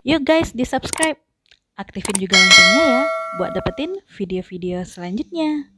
Yuk guys, di-subscribe. Aktifin juga loncengnya ya, buat dapetin video-video selanjutnya.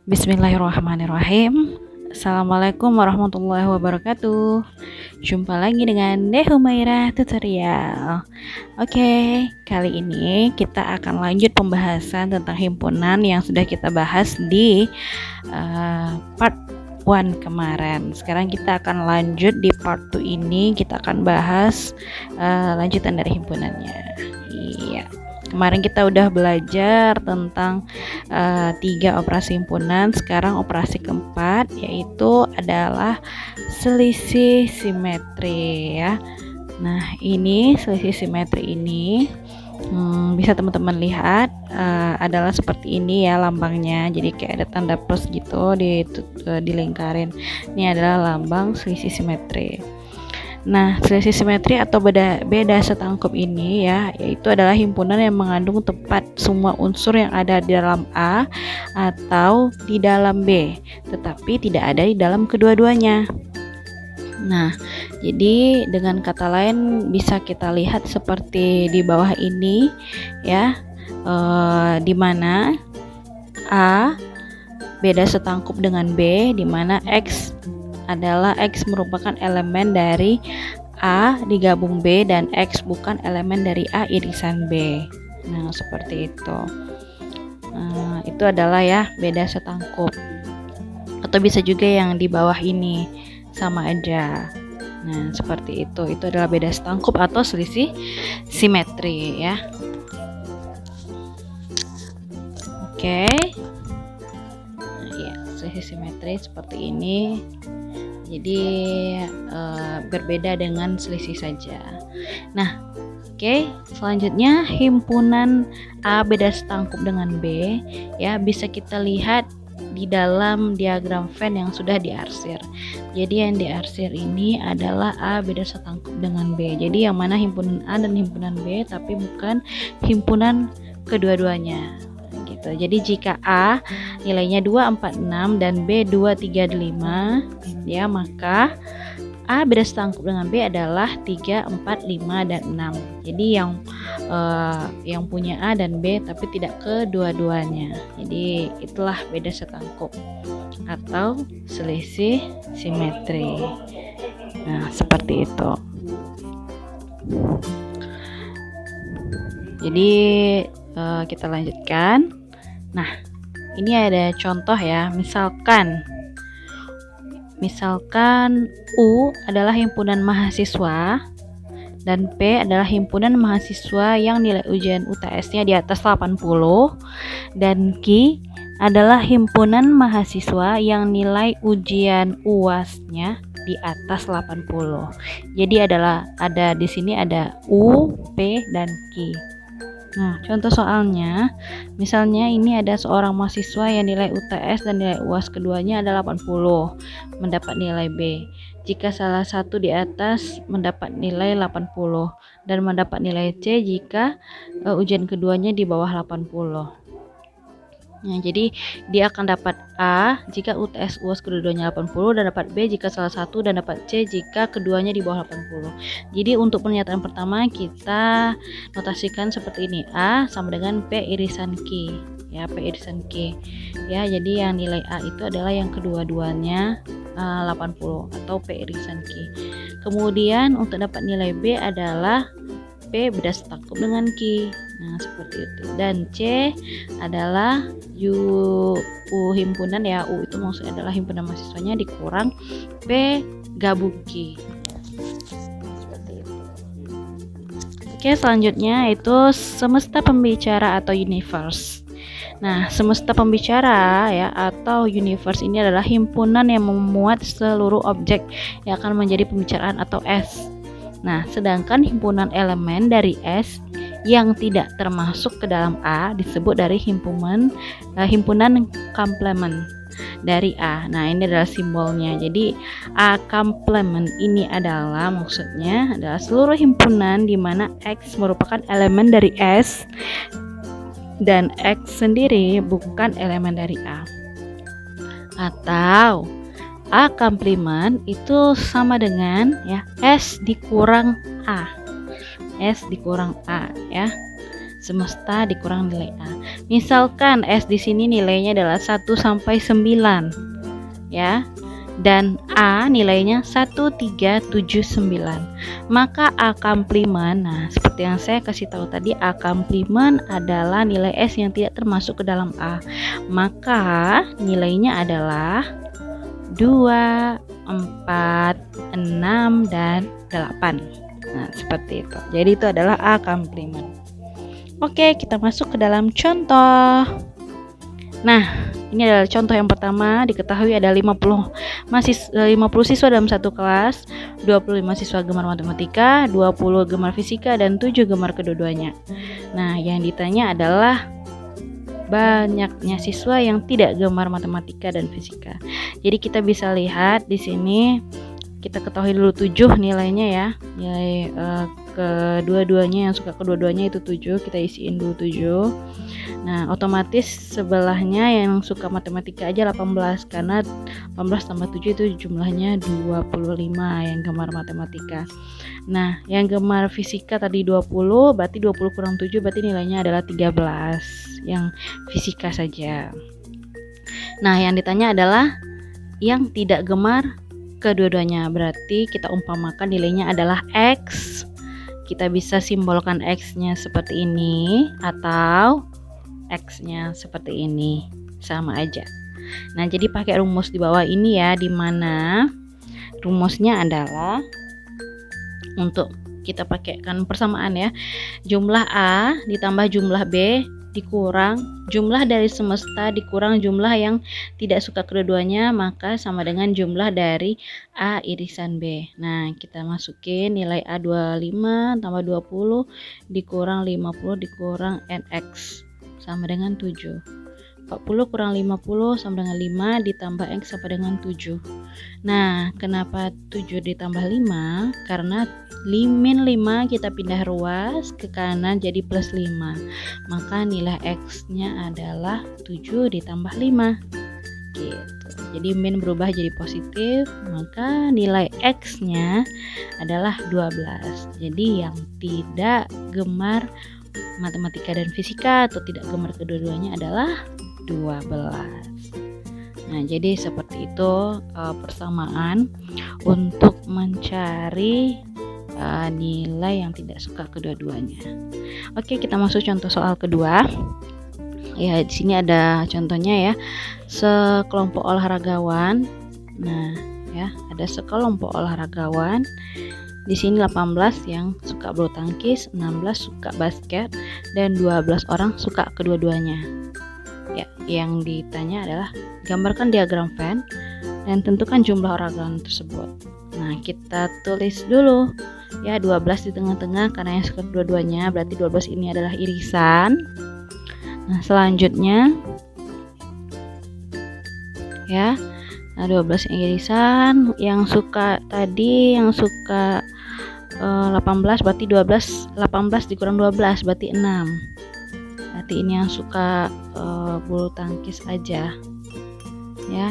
Bismillahirrahmanirrahim. Assalamualaikum warahmatullahi wabarakatuh. Jumpa lagi dengan Humaira Tutorial. Oke, kali ini kita akan lanjut pembahasan tentang himpunan yang sudah kita bahas di part 1 kemarin. Sekarang kita akan lanjut di part 2 ini. Kita akan bahas lanjutan dari himpunannya. Iya. Kemarin kita udah belajar tentang 3 operasi himpunan. Sekarang operasi keempat, yaitu adalah selisih simetri ya. Nah, ini selisih simetri ini bisa teman-teman lihat adalah seperti ini ya lambangnya. Jadi kayak ada tanda plus gitu dilingkarin. Ini adalah lambang selisih simetri. Nah, selisih simetri atau beda setangkup ini ya, yaitu adalah himpunan yang mengandung tepat semua unsur yang ada di dalam A atau di dalam B, tetapi tidak ada di dalam kedua-duanya. Nah, jadi dengan kata lain bisa kita lihat seperti di bawah ini ya, di mana A beda setangkup dengan B, di mana X merupakan elemen dari A digabung B dan X bukan elemen dari A irisan B. Nah, seperti itu. Itu adalah ya beda setangkup. Atau bisa juga yang di bawah ini sama aja. Nah, seperti itu. Itu adalah beda setangkup atau selisih simetri ya. Oke. Ya, selisih simetri seperti ini. Jadi berbeda dengan selisih saja. Nah, oke, selanjutnya himpunan A beda setangkup dengan B ya, bisa kita lihat di dalam diagram Venn yang sudah diarsir. Jadi yang diarsir ini adalah A beda setangkup dengan B. Jadi yang mana himpunan A dan himpunan B, tapi bukan himpunan kedua-duanya. Jadi jika A nilainya 2, 4, 6 dan B 2, 3, 5 ya, maka A beda setangkup dengan B adalah 3, 4, 5 dan 6. Jadi yang punya A dan B tapi tidak kedua-duanya. Jadi itulah beda setangkup atau selisih simetri. Nah, seperti itu. Jadi kita lanjutkan. Nah, ini ada contoh ya. Misalkan U adalah himpunan mahasiswa dan P adalah himpunan mahasiswa yang nilai ujian UTS-nya di atas 80 dan Q adalah himpunan mahasiswa yang nilai ujian UAS-nya di atas 80. Jadi ada di sini ada U, P dan Q. Nah, contoh soalnya, misalnya ini ada seorang mahasiswa yang nilai UTS dan nilai UAS keduanya adalah 80, mendapat nilai B. Jika salah satu di atas mendapat nilai 80 dan mendapat nilai C jika ujian keduanya di bawah 80. Nah, jadi dia akan dapat A jika UTS UAS kedua-duanya 80 dan dapat B jika salah satu dan dapat C jika keduanya di bawah 80. Jadi untuk pernyataan pertama kita notasikan seperti ini. A sama dengan P irisan Q. Ya, P irisan Q. Ya, jadi yang nilai A itu adalah yang kedua-duanya 80 atau P irisan Q. Kemudian untuk dapat nilai B adalah P beda setangkup dengan Q. Nah, seperti itu. Dan C adalah U himpunan ya. U itu maksudnya adalah himpunan mahasiswanya dikurang P gabung Q. Seperti itu. Oke, selanjutnya itu semesta pembicara atau universe. Nah, semesta pembicara ya atau universe ini adalah himpunan yang memuat seluruh objek yang akan menjadi pembicaraan atau S. Nah, sedangkan himpunan elemen dari S yang tidak termasuk ke dalam A disebut dari himpunan komplement. dari A. Nah, ini adalah simbolnya. Jadi A komplement ini adalah maksudnya adalah seluruh himpunan di mana X merupakan elemen dari S dan X sendiri bukan elemen dari A. Atau A komplement itu sama dengan ya S dikurang A. S dikurang A ya. Semesta dikurang nilai A. Misalkan S di sini nilainya adalah 1 sampai 9 ya. Dan A nilainya 1379. Maka A komplement, nah seperti yang saya kasih tahu tadi, A komplement adalah nilai S yang tidak termasuk ke dalam A. Maka nilainya adalah 2, 4, 6, dan 8. Nah, seperti itu. Jadi itu adalah A komplement. Oke, kita masuk ke dalam contoh. Nah, ini adalah contoh yang pertama. Diketahui ada 50 siswa dalam satu kelas, 25 siswa gemar matematika, 20 gemar fisika, dan 7 gemar kedua-duanya. Nah, yang ditanya adalah banyaknya siswa yang tidak gemar matematika dan fisika. Jadi kita bisa lihat di sini, kita ketahui dulu 7 nilainya ya. Nilai kedua-duanya, yang suka kedua-duanya itu 7, kita isiin dulu 7. Nah, otomatis sebelahnya yang suka matematika aja 18, karena 18 tambah 7 itu jumlahnya 25 yang gemar matematika. Nah, yang gemar fisika tadi 20, berarti 20 kurang 7 berarti nilainya adalah 13 yang fisika saja. Nah, yang ditanya adalah yang tidak gemar kedua-duanya, berarti kita umpamakan nilainya adalah X. Kita bisa simbolkan X-nya seperti ini atau X-nya seperti ini, sama aja. Nah, jadi pakai rumus di bawah ini ya, di mana rumusnya adalah untuk kita pakaikan persamaan ya. Jumlah A ditambah jumlah B dikurang jumlah dari semesta dikurang jumlah yang tidak suka kedua-duanya, maka sama dengan jumlah dari A irisan B. Nah, kita masukin nilai A 25 tambah 20 dikurang 50 dikurang NX sama dengan 7. 40 kurang 50 sama dengan 5 ditambah X sama dengan 7. Nah, kenapa 7 ditambah 5? Karena min 5 kita pindah ruas ke kanan jadi plus 5. Maka nilai X-nya adalah 7 ditambah 5. Gitu. Jadi min berubah jadi positif, maka nilai X-nya adalah 12. Jadi yang tidak gemar matematika dan fisika atau tidak gemar kedua-duanya adalah 12. Nah, jadi seperti itu persamaan untuk mencari nilai yang tidak suka kedua-duanya. Oke, kita masuk contoh soal kedua. Ya, di sini ada contohnya ya. Sekelompok olahragawan. Nah, ya, ada sekelompok olahragawan. Di sini 18 yang suka bulu tangkis, 16 suka basket, dan 12 orang suka kedua-duanya. Ya, yang ditanya adalah gambarkan diagram Venn dan tentukan jumlah olahragawan tersebut. Nah, kita tulis dulu ya 12 di tengah-tengah karena yang suka kedua-duanya, berarti 12 ini adalah irisan. Nah, selanjutnya ya, nah 12 yang irisan, yang suka tadi yang suka 18 berarti 18 dikurang 12 berarti 6. Berarti ini yang suka bulu tangkis aja ya.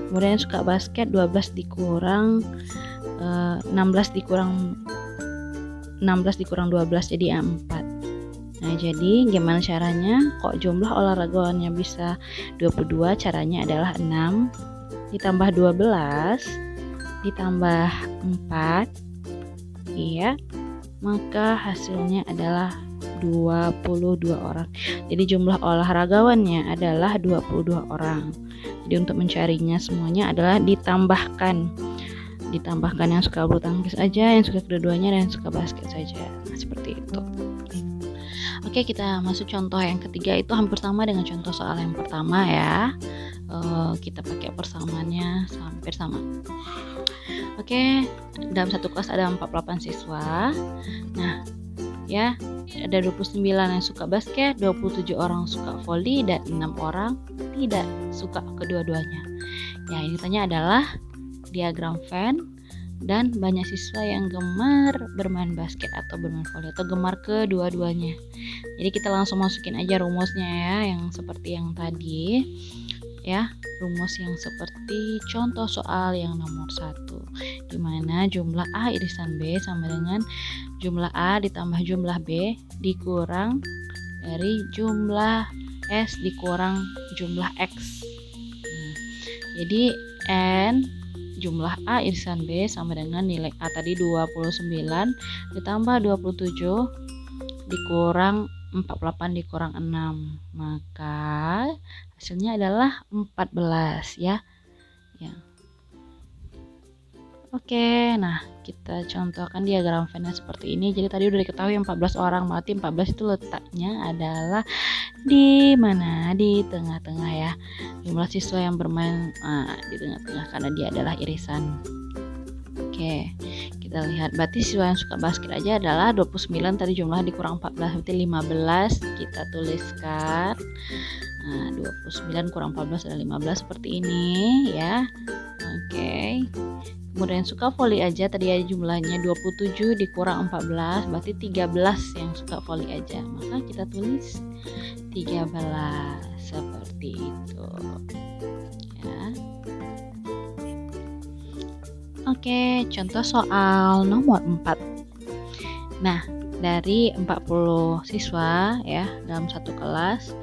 Kemudian yang suka basket 12 dikurang 16 dikurang 12 jadi 4. Nah, jadi gimana caranya? Kok jumlah olahragawannya bisa 22? Caranya adalah 6 ditambah 12 ditambah 4, iya, maka hasilnya adalah 22 orang. Jadi jumlah olahragawannya adalah 22 orang. Jadi untuk mencarinya semuanya adalah ditambahkan yang suka bulu tangkis aja, yang suka kedua-duanya, dan yang suka basket saja. Nah, seperti itu. Oke, kita masuk contoh yang ketiga. Itu hampir sama dengan contoh soal yang pertama ya. Kita pakai persamaannya hampir sama. Oke, dalam satu kelas ada 48 siswa. Nah, ya. Ada 29 yang suka basket, 27 orang suka voli, dan 6 orang tidak suka kedua-duanya. Ya, ini tanya adalah diagram Venn dan banyak siswa yang gemar bermain basket atau bermain voli atau gemar kedua-duanya. Jadi kita langsung masukin aja rumusnya ya, yang seperti yang tadi ya, rumus yang seperti contoh soal yang nomor 1, di mana jumlah A irisan B sama dengan jumlah A ditambah jumlah B dikurang dari jumlah S dikurang jumlah X. Jadi N jumlah A irisan B sama dengan nilai A tadi 29 ditambah 27 dikurang 48 dikurang 6, maka hasilnya adalah 14 ya. Oke, nah kita contohkan diagram Venn seperti ini. Jadi tadi udah diketahui 14 orang, berarti 14 itu letaknya adalah di mana? Di tengah-tengah ya. Jumlah siswa yang bermain di tengah-tengah karena dia adalah irisan. Oke, kita lihat berarti siswa yang suka basket aja adalah 29, tadi jumlah dikurang 14 berarti 15. Kita tuliskan 29 kurang 14 adalah 15 seperti ini ya. Oke. Kemudian suka voli aja tadi ya, jumlahnya 27 dikurang 14 berarti 13 yang suka voli aja. Maka kita tulis 13 seperti itu. Ya. Oke, contoh soal nomor 4. Nah, dari 40 siswa ya dalam satu kelas,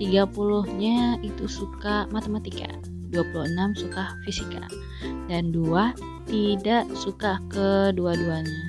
30-nya itu suka matematika, 26 suka fisika, dan 2 tidak suka kedua-duanya.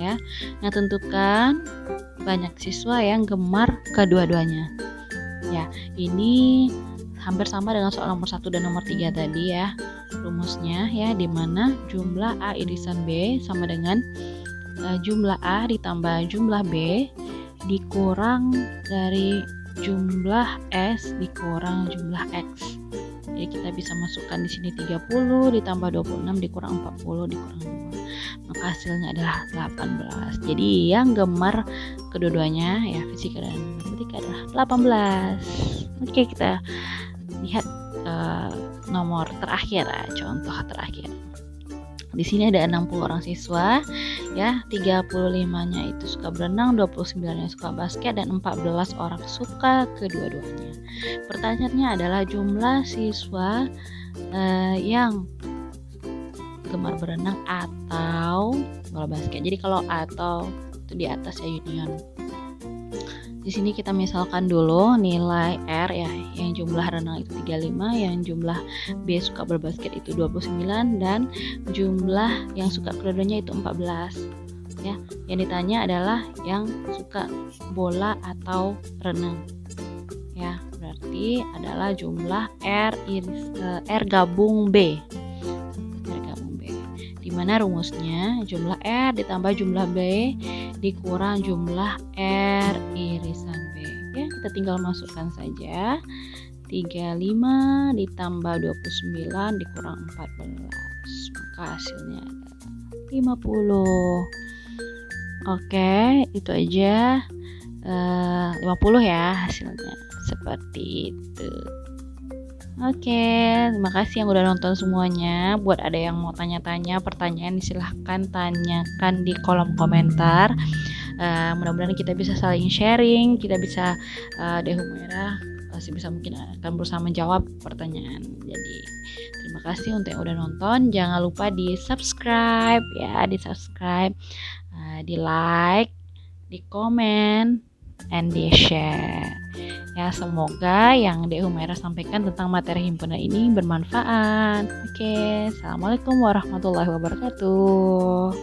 Ya. Nah, tentukan banyak siswa yang gemar kedua-duanya. Ya, ini hampir sama dengan soal nomor 1 dan nomor 3 tadi ya. Rumusnya ya, di mana jumlah A irisan B sama dengan jumlah A ditambah jumlah B dikurang dari jumlah S dikurang jumlah X. Jadi kita bisa masukkan di sini 30 ditambah 26 dikurang 40 dikurang 2. Maka hasilnya adalah 18. Jadi yang gemar kedua-duanya ya, fisika dan matematika adalah 18. Oke, kita lihat nomor terakhir, contoh terakhir. Di sini ada 60 orang siswa ya, 35-nya itu suka berenang, 29-nya suka basket, dan 14 orang suka kedua-duanya. Pertanyaannya adalah jumlah siswa yang gemar berenang atau bola basket. Jadi kalau atau itu di atas ya, union. Di sini kita misalkan dulu nilai R ya, yang jumlah renang itu 35, yang jumlah B suka berbasket itu 29, dan jumlah yang suka kedua-duanya itu 14. Ya, yang ditanya adalah yang suka bola atau renang. Ya, berarti adalah jumlah R gabung B. Di mana rumusnya jumlah R ditambah jumlah B dikurang jumlah R irisan B. Ya, kita tinggal masukkan saja. 35 ditambah 29 dikurang 14. Maka hasilnya adalah 50. Oke, itu aja. 50 ya hasilnya. Seperti itu. Oke, terima kasih yang udah nonton semuanya. Buat ada yang mau tanya-tanya pertanyaan, silahkan tanyakan di kolom komentar. Mudah-mudahan kita bisa saling sharing, kita bisa Deh Humairah sebisa mungkin akan berusaha menjawab pertanyaan. Jadi terima kasih untuk yang udah nonton. Jangan lupa di subscribe ya, di like, di komen, and di share. Ya, semoga yang Deh Humairah sampaikan tentang materi himpunan ini bermanfaat. Oke, assalamualaikum warahmatullahi wabarakatuh.